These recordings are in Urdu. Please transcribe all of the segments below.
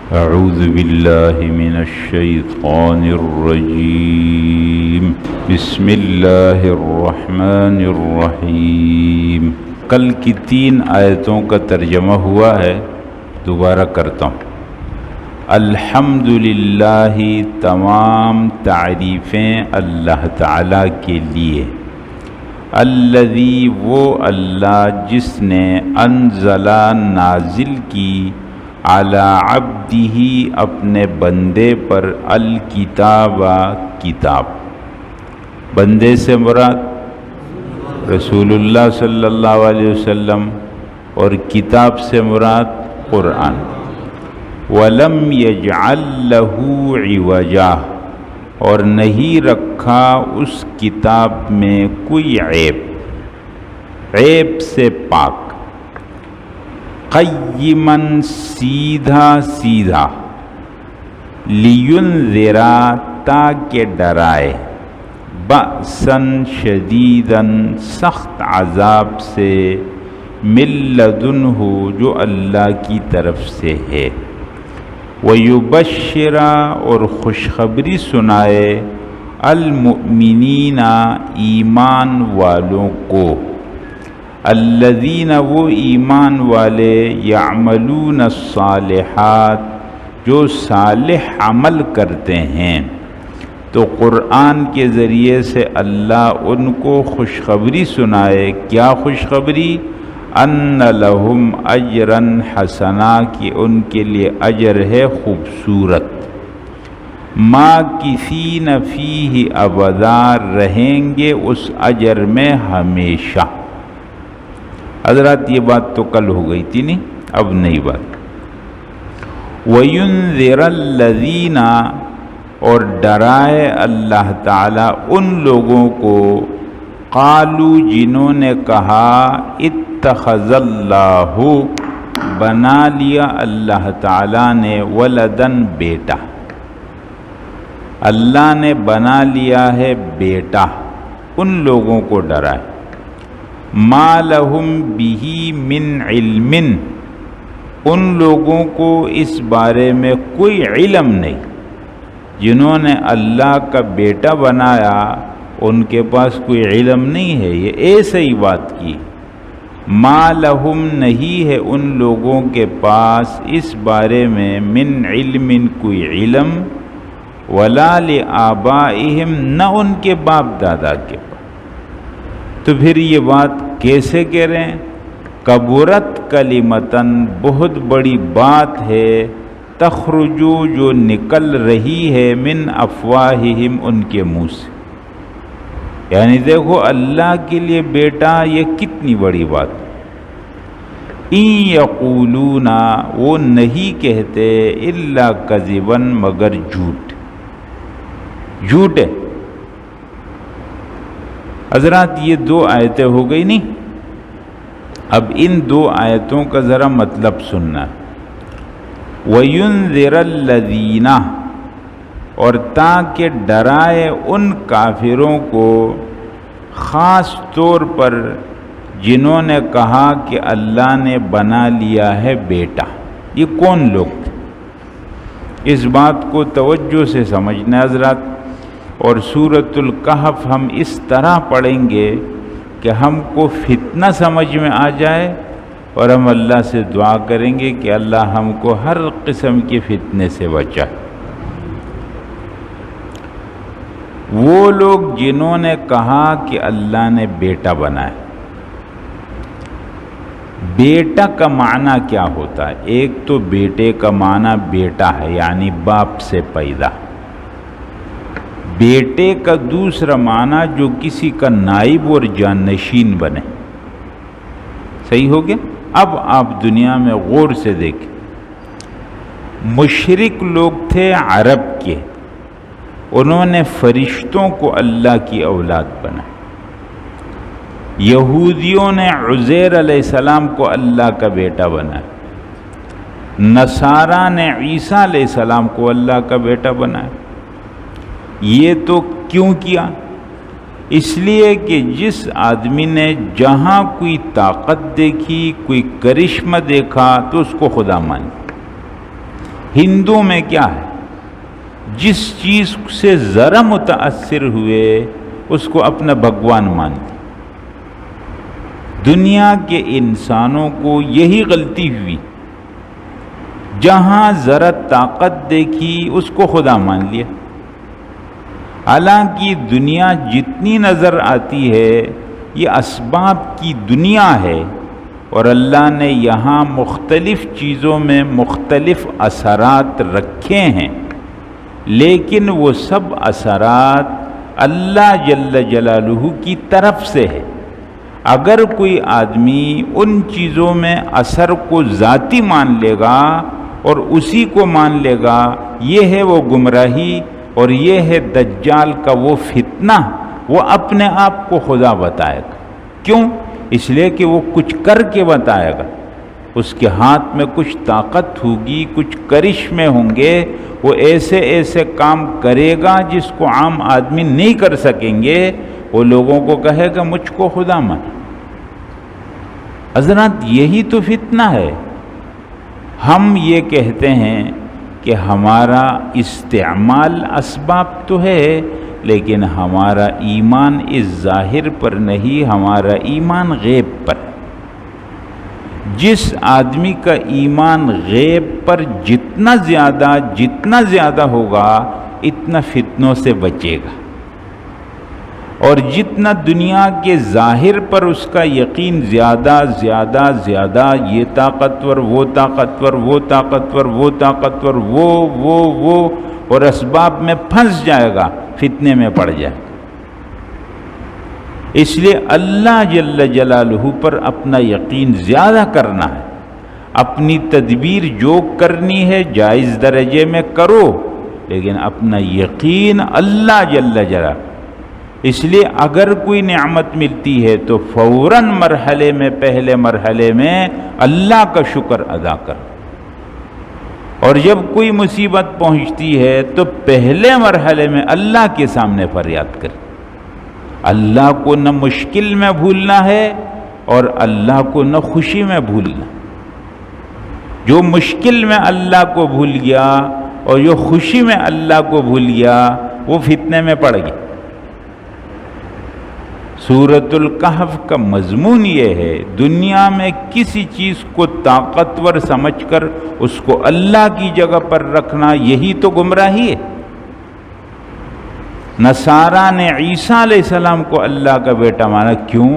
اعوذ باللہ من الشیطان الرجیم بسم اللہ الرحمن الرحیم۔ کل کی 3 آیتوں کا ترجمہ ہوا ہے، دوبارہ کرتا ہوں۔ الحمدللہ، تمام تعریفیں اللہ تعالیٰ کے لیے۔ الذی، وہ اللہ جس نے انزلہ، نازل کی، علی عبدہ، اپنے بندے پر، الکتاب، کتاب۔ بندے سے مراد رسول اللہ صلی اللہ علیہ وسلم، اور کتاب سے مراد قرآن۔ وَلَمْ يَجْعَلْ لَهُ عِوَجًا، اور نہیں رکھا اس کتاب میں کوئی عیب سے پاک۔ قیماً، سیدھا سیدھا، لینذر، تاکہ ڈرائے، بأساً شدیداً، سخت عذاب سے، من لدنہ، جو اللہ کی طرف سے ہے، ویبشر، اور خوشخبری سنائے، المؤمنین، ایمان والوں کو، الذین، وہ ایمان والے، یعملون الصالحات، جو صالح عمل کرتے ہیں۔ تو قرآن کے ذریعے سے اللہ ان کو خوشخبری سنائے۔ کیا خوشخبری؟ ان لہم اجرا حسنا، کہ ان کے لیے اجر ہے خوبصورت۔ ماکثین فیہ ابدا، رہیں گے اس اجر میں ہمیشہ۔ حضرات یہ بات تو کل ہو گئی تھی نہیں، اب نئی بات۔ وَيُنذِرَ الَّذِينَ، اور ڈرائے اللہ تعالیٰ ان لوگوں کو، قالوا، جنہوں نے کہا، اتخذ اللہ، بنا لیا اللہ تعالیٰ نے، ولدن، بیٹا، اللہ نے بنا لیا ہے بیٹا۔ ان لوگوں کو ڈرائے۔ ما لہم بہ من علم، ان لوگوں کو اس بارے میں کوئی علم نہیں۔ جنہوں نے اللہ کا بیٹا بنایا ان کے پاس کوئی علم نہیں ہے، یہ ایسے ہی بات کی۔ ما لہم، نہیں ہے ان لوگوں کے پاس اس بارے میں، من علم، کوئی علم، ولا لآبائہم، نہ ان کے باپ دادا کے پاس۔ تو پھر یہ بات کیسے کہہ رہے ہیں؟ کبرت کلمتاً، بہت بڑی بات ہے، تخرجو، جو نکل رہی ہے، من افواہہم، ان کے منہ سے۔ یعنی دیکھو اللہ کے لیے بیٹا، یہ کتنی بڑی بات۔ ان یقولون، وہ نہیں کہتے، الا کذبا، مگر جھوٹ ہے۔ حضرات یہ 2 آیتیں ہو گئی نہیں، اب ان 2 آیتوں کا ذرا مطلب سننا۔ وَيُنذِرَ الَّذِينَ، اور تاکہ ڈرائے ان کافروں کو، خاص طور پر جنہوں نے کہا کہ اللہ نے بنا لیا ہے بیٹا۔ یہ کون لوگ تھے؟ اس بات کو توجہ سے سمجھنا حضرات۔ اور سورۃ الکہف ہم اس طرح پڑھیں گے کہ ہم کو فتنہ سمجھ میں آ جائے، اور ہم اللہ سے دعا کریں گے کہ اللہ ہم کو ہر قسم کے فتنے سے بچائے۔ وہ لوگ جنہوں نے کہا کہ اللہ نے بیٹا بنایا۔ بیٹا کا معنی کیا ہوتا ہے؟ ایک تو بیٹے کا معنی بیٹا ہے، یعنی باپ سے پیدا۔ بیٹے کا دوسرا معنی جو کسی کا نائب اور جانشین بنے۔ صحیح ہو گیا؟ اب آپ دنیا میں غور سے دیکھیں، مشرک لوگ تھے عرب کے، انہوں نے فرشتوں کو اللہ کی اولاد بنایا۔ یہودیوں نے عزیر علیہ السلام کو اللہ کا بیٹا بنایا۔ نصارہ نے عیسیٰ علیہ السلام کو اللہ کا بیٹا بنایا۔ یہ تو کیوں کیا؟ اس لیے کہ جس آدمی نے جہاں کوئی طاقت دیکھی، کوئی کرشمہ دیکھا، تو اس کو خدا مان۔ ہندو میں کیا ہے؟ جس چیز سے ذرا متاثر ہوئے اس کو اپنا بھگوان مان لیا۔ دنیا کے انسانوں کو یہی غلطی ہوئی، جہاں ذرا طاقت دیکھی اس کو خدا مان لیا۔ حالانکہ دنیا جتنی نظر آتی ہے یہ اسباب کی دنیا ہے، اور اللہ نے یہاں مختلف چیزوں میں مختلف اثرات رکھے ہیں، لیکن وہ سب اثرات اللہ جل جلالہ کی طرف سے ہے۔ اگر کوئی آدمی ان چیزوں میں اثر کو ذاتی مان لے گا اور اسی کو مان لے گا، یہ ہے وہ گمراہی اور یہ ہے دجال کا وہ فتنہ، وہ اپنے آپ کو خدا بتائے گا۔ کیوں؟ اس لیے کہ وہ کچھ کر کے بتائے گا، اس کے ہاتھ میں کچھ طاقت ہوگی، کچھ کرشمے ہوں گے، وہ ایسے ایسے کام کرے گا جس کو عام آدمی نہیں کر سکیں گے، وہ لوگوں کو کہے گا مجھ کو خدا مان۔ حضرات یہی تو فتنہ ہے۔ ہم یہ کہتے ہیں کہ ہمارا استعمال اسباب تو ہے، لیکن ہمارا ایمان اس ظاہر پر نہیں، ہمارا ایمان غیب پر۔ جس آدمی کا ایمان غیب پر جتنا زیادہ ہوگا اتنا فتنوں سے بچے گا، اور جتنا دنیا کے ظاہر پر اس کا یقین زیادہ یہ طاقتور، وہ طاقتور، وہ طاقتور، وہ طاقتور، وہ اور اسباب میں پھنس جائے گا، فتنے میں پڑ جائے گا۔ اس لیے اللہ جل جلالہ پر اپنا یقین زیادہ کرنا ہے۔ اپنی تدبیر جو کرنی ہے جائز درجے میں کرو، لیکن اپنا یقین اللہ جل جلالہ۔ اس لیے اگر کوئی نعمت ملتی ہے تو فوراً پہلے مرحلے میں اللہ کا شکر ادا کر، اور جب کوئی مصیبت پہنچتی ہے تو پہلے مرحلے میں اللہ کے سامنے فریاد کر۔ اللہ کو نہ مشکل میں بھولنا ہے اور اللہ کو نہ خوشی میں بھولنا۔ جو مشکل میں اللہ کو بھول گیا اور جو خوشی میں اللہ کو بھول گیا وہ فتنے میں پڑ گیا۔ سورۃ الکہف کا مضمون یہ ہے، دنیا میں کسی چیز کو طاقتور سمجھ کر اس کو اللہ کی جگہ پر رکھنا، یہی تو گمراہی ہے۔ نصارہ نے عیسیٰ علیہ السلام کو اللہ کا بیٹا مانا۔ کیوں؟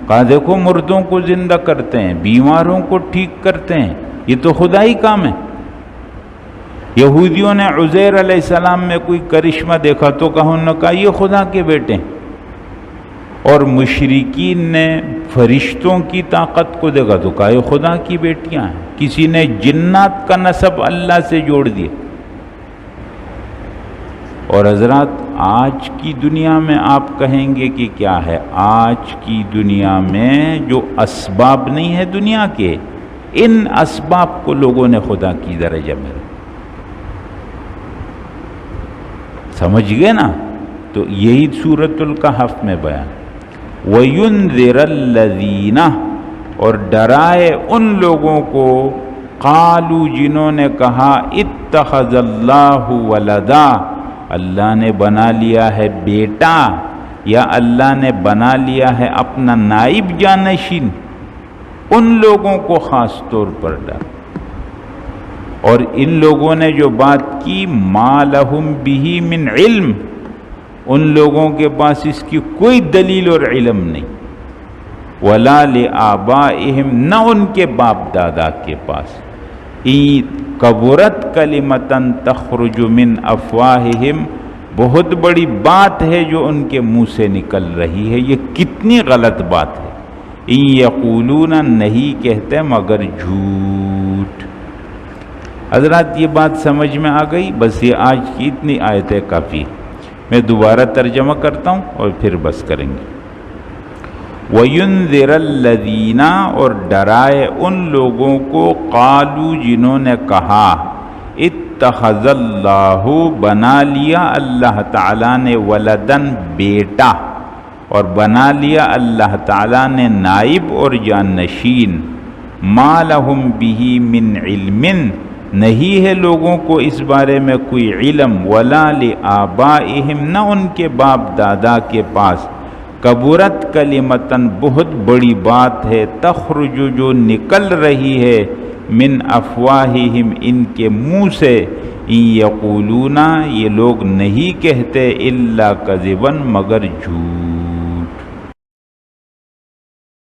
کہا دیکھو مردوں کو زندہ کرتے ہیں، بیماروں کو ٹھیک کرتے ہیں، یہ تو خدائی کام ہے۔ یہودیوں نے عزیر علیہ السلام میں کوئی کرشمہ دیکھا تو انہوں نے کہا یہ خدا کے بیٹے ہیں، اور مشرکین نے فرشتوں کی طاقت کو دیکھا تو کہا یہ خدا کی بیٹیاں ہیں۔ کسی نے جنات کا نسب اللہ سے جوڑ دیا۔ اور حضرات آج کی دنیا میں آپ کہیں گے کہ کیا ہے؟ آج کی دنیا میں جو اسباب نہیں ہے دنیا کے، ان اسباب کو لوگوں نے خدا کی درجہ میں رکھا۔ سمجھ گئے نا؟ تو یہی سورۃ الکہف میں بیان۔ وَيُنذِرَ الَّذِينَ، اور ڈرائے ان لوگوں کو، قالوا جنہوں نے کہا اتخذ اللہ ولدا، اللہ نے بنا لیا ہے بیٹا، یا اللہ نے بنا لیا ہے اپنا نائب جانشین، ان لوگوں کو خاص طور پر ڈر۔ اور ان لوگوں نے جو بات کی ما لہم بہ من علم، ان لوگوں کے پاس اس کی کوئی دلیل اور علم نہیں، ولا لآبائہم، نہ ان کے باپ دادا کے پاس، کبرت کلمتن تخرج من افواہہم، بہت بڑی بات ہے جو ان کے منہ سے نکل رہی ہے، یہ کتنی غلط بات ہے۔ ان یقولون، نہیں کہتے مگر جھوٹ۔ حضرات یہ بات سمجھ میں آ گئی؟ بس یہ آج کی اتنی آیتیں کافی۔ میں دوبارہ ترجمہ کرتا ہوں اور پھر بس کریں گے۔ وَيُنذِرَ الَّذِينَ، اور ڈرائے ان لوگوں کو، قالوا جنہوں نے کہا، اتخذ اللہ، بنا لیا اللہ تعالیٰ نے، ولدن، بیٹا، اور بنا لیا اللہ تعالیٰ نے نائب اور جانشین، ما لہم بہ من علم، نہیں ہے لوگوں کو اس بارے میں کوئی علم، ولا لآبائہم، نہ ان کے باپ دادا کے پاس، کبرت کلمتاً بہت بڑی بات ہے، تخرج جو نکل رہی ہے، من افواہہم ان کے منہ سے، ان یقولون یہ لوگ نہیں کہتے، الا کذبا مگر جھوٹ۔